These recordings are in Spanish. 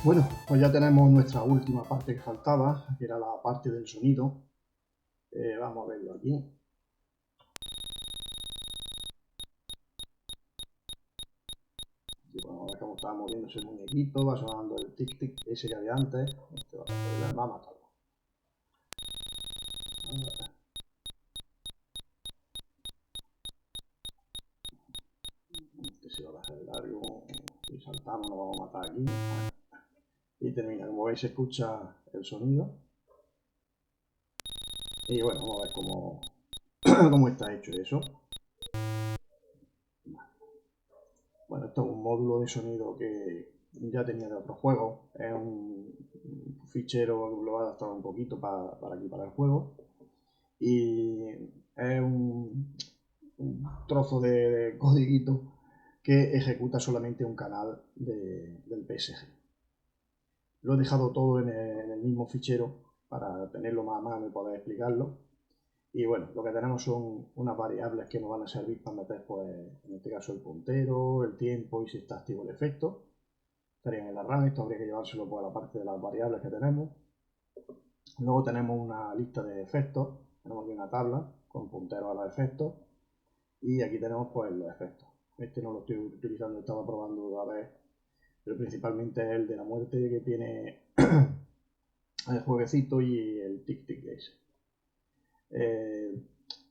Bueno, pues ya tenemos nuestra última parte que faltaba, que era la parte del sonido. Vamos a verlo aquí. Y bueno, ahora como está moviéndose el muñequito, va sonando el tic-tic ese que había antes. Este va a matarlo. Este se va a bajar de largo. Si saltamos nos vamos a matar aquí. Y termina. Como veis se escucha el sonido. Y bueno, vamos a ver cómo está hecho eso. Bueno, esto es un módulo de sonido que ya tenía de otro juego. Es un fichero, lo he adaptado un poquito para aquí, para el juego. Y es un trozo de codiguito que ejecuta solamente un canal del PSG. Lo he dejado todo en el mismo fichero para tenerlo más a mano y poder explicarlo. Y bueno, lo que tenemos son unas variables que nos van a servir para meter, pues, en este caso el puntero, el tiempo y si está activo el efecto. Estarían en la RAM, esto habría que llevárselo por la parte de las variables que tenemos. Luego tenemos una lista de efectos, tenemos aquí una tabla con punteros a los efectos y aquí tenemos pues los efectos. Este no lo estoy utilizando, estaba probando a ver, pero principalmente es el de la muerte que tiene el jueguecito y el tic-tic ese.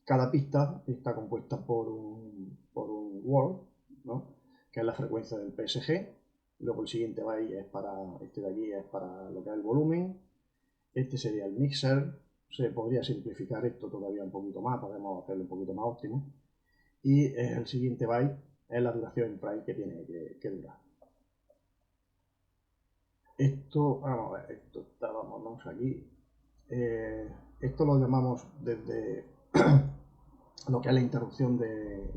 Cada pista está compuesta por un word, ¿no? Que es la frecuencia del PSG. Luego el siguiente byte es para, este de aquí es para lo que es el volumen. Este sería el mixer. Se podría simplificar esto todavía un poquito más, podemos hacerlo un poquito más óptimo. Y el siguiente byte es la duración en prime que tiene que durar. Esto, vamos a ver, esto está, vamos aquí. Esto lo llamamos desde lo que es la interrupción del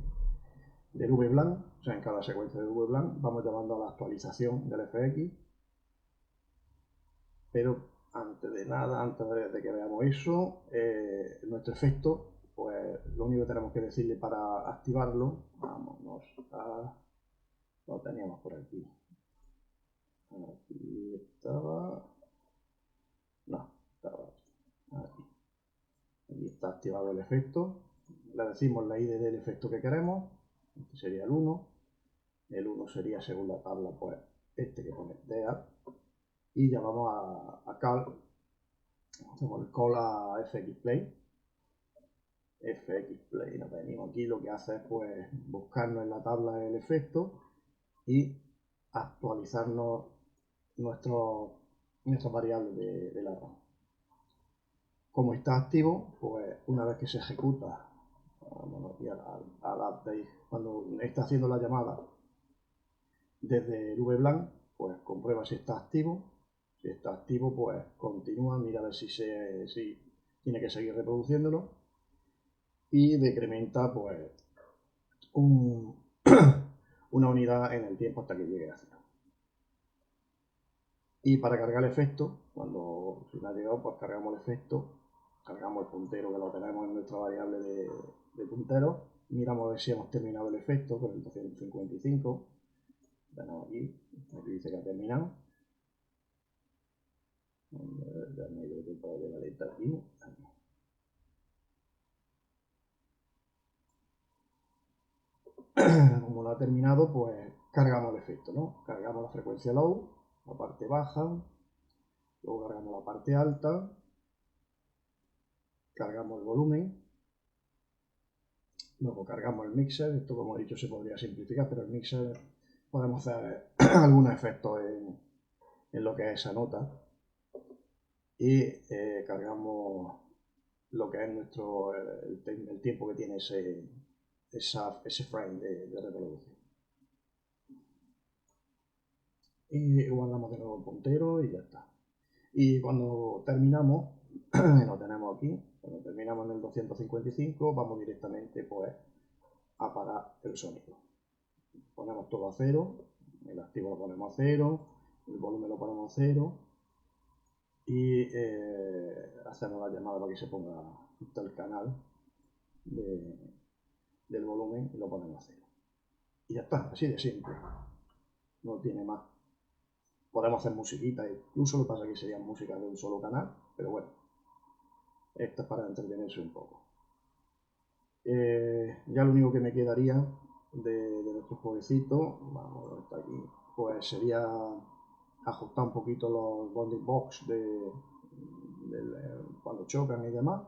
VBlank, o sea, en cada secuencia del VBlank vamos llamando a la actualización del FX, pero antes de nada, antes de que veamos eso, nuestro efecto, pues lo único que tenemos que decirle para activarlo, vámonos a... lo teníamos por aquí. Aquí estaba... no, estaba aquí. Aquí está activado el efecto. Le decimos la ID del efecto que queremos. Este sería el 1. El 1 sería, según la tabla, pues este que pone dead. Y llamamos a call. Hacemos el call a fxplay. fxplay, nos venimos aquí, lo que hace es pues buscarnos en la tabla el efecto y actualizarnos nuestras variables de la RAM. Como está activo, pues una vez que se ejecuta, vámonos aquí al update, cuando está haciendo la llamada desde el VBlank, pues comprueba si está activo. Si está activo, pues continúa, mira a ver si tiene que seguir reproduciéndolo y decrementa pues una unidad en el tiempo hasta que llegue a 0. Y para cargar el efecto, cuando si no ha llegado, pues cargamos el efecto, cargamos el puntero que lo tenemos en nuestra variable de puntero, miramos a ver si hemos terminado el efecto con el 255. Tenemos aquí dice que ha terminado. Ya me creo que puedo llegar aquí. Como lo ha terminado, pues cargamos el efecto, ¿no? Cargamos la frecuencia low, la parte baja, luego cargamos la parte alta, cargamos el volumen, luego cargamos el mixer. Esto, como he dicho, se podría simplificar, pero el mixer podemos hacer algunos efectos en lo que es esa nota y cargamos lo que es el tiempo que tiene ese frame de reproducción. Y guardamos de nuevo el puntero y ya está. Y cuando terminamos, lo tenemos aquí, cuando terminamos en el 255, vamos directamente pues a apagar el sonido. Ponemos todo a 0, el activo lo ponemos a 0, el volumen lo ponemos a 0 y hacemos la llamada para que se ponga justo el canal del volumen y lo ponemos a cero. Y ya está, así de simple. No tiene más. Podemos hacer musiquita incluso, lo que pasa es que serían músicas de un solo canal, pero bueno, esto es para entretenerse un poco. Ya lo único que me quedaría de nuestro jueguecito, vamos, está aquí, pues sería ajustar un poquito los bounding box cuando chocan y demás.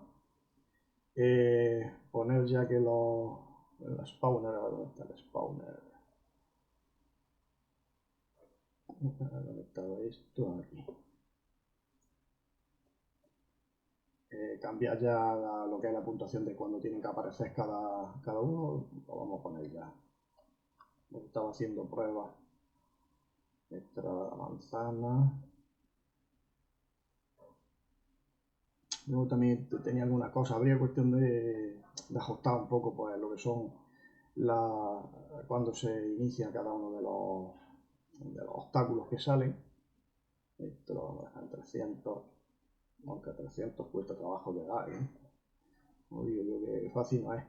Poner ya que el spawner, ¿dónde está el spawner? ¿Dónde está esto? Aquí. Cambiar ya lo que es la puntuación de cuando tienen que aparecer cada uno, lo vamos a poner ya. Estaba haciendo pruebas. Esta era la manzana. Luego también tenía alguna cosa, habría cuestión de ajustar un poco pues lo que son cuando se inicia cada uno de los obstáculos que salen. Esto lo vamos a dejar en 300, aunque a 300 cuesta trabajo llegar, ¿eh? No digo yo que fácil no es.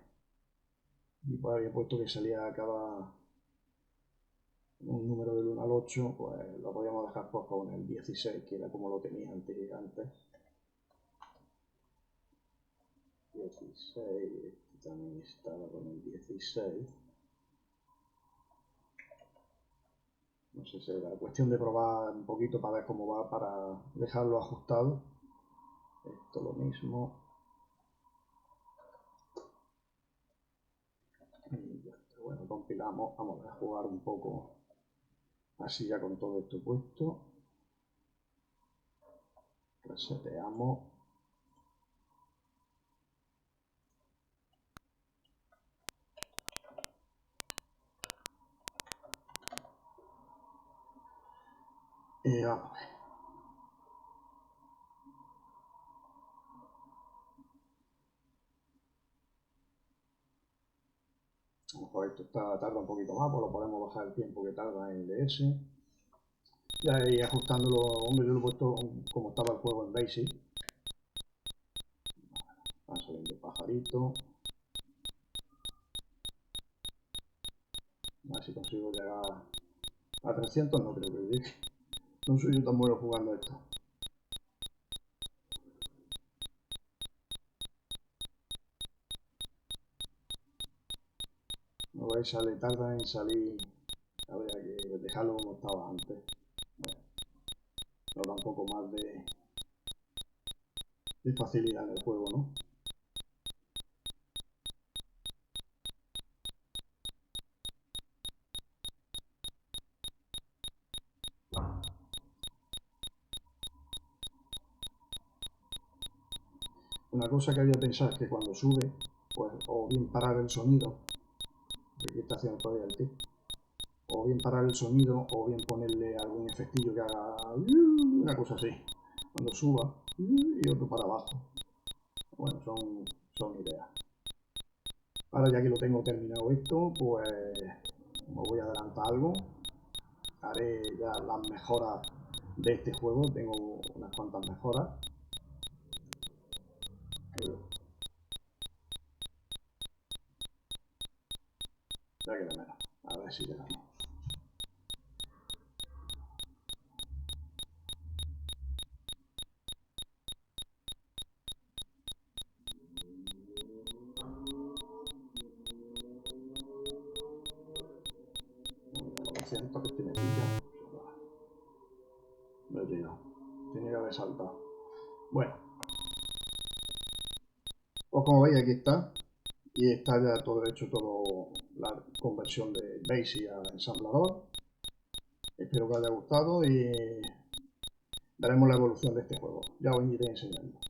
Y pues había puesto que salía cada un número del 1 al 8, pues lo podíamos dejar pues con el 16, que era como lo tenía antes. 16, este también estaba con el 16. No sé si era cuestión de probar un poquito para ver cómo va, para dejarlo ajustado. Esto lo mismo. Y ya está. Bueno, compilamos. Vamos a jugar un poco así ya con todo esto puesto. Reseteamos. Y vamos a ver. A lo mejor esto tarda un poquito más, pues lo podemos bajar el tiempo que tarda en DS. Ya ir ajustándolo, hombre, yo lo he puesto como estaba el juego en Basic. Van saliendo pajaritos. A ver si consigo llegar a 300, no creo que llegue. No soy yo tan bueno jugando esto. No veis, tarda en salir. Habría que dejarlo como estaba antes. Bueno, nos da un poco más de facilidad en el juego, ¿no? Una cosa que había pensado es que cuando sube, pues o bien parar el sonido, aquí está haciendo todavía el tip, o bien parar el sonido, o bien ponerle algún efectillo que haga una cosa así, cuando suba, y otro para abajo. Bueno, son ideas. Ahora ya que lo tengo terminado esto, pues me voy a adelantar algo. Haré ya las mejoras de este juego, tengo unas cuantas mejoras. Ya que de menos, a ver si llegamos. Siento que tiene pilla. No he llegado. Tiene que haber saltado. Bueno, pues como veis aquí está. Y está ya todo hecho, todo la conversión de Basic a ensamblador. Espero que os haya gustado y veremos la evolución de este juego. Ya os iré enseñando.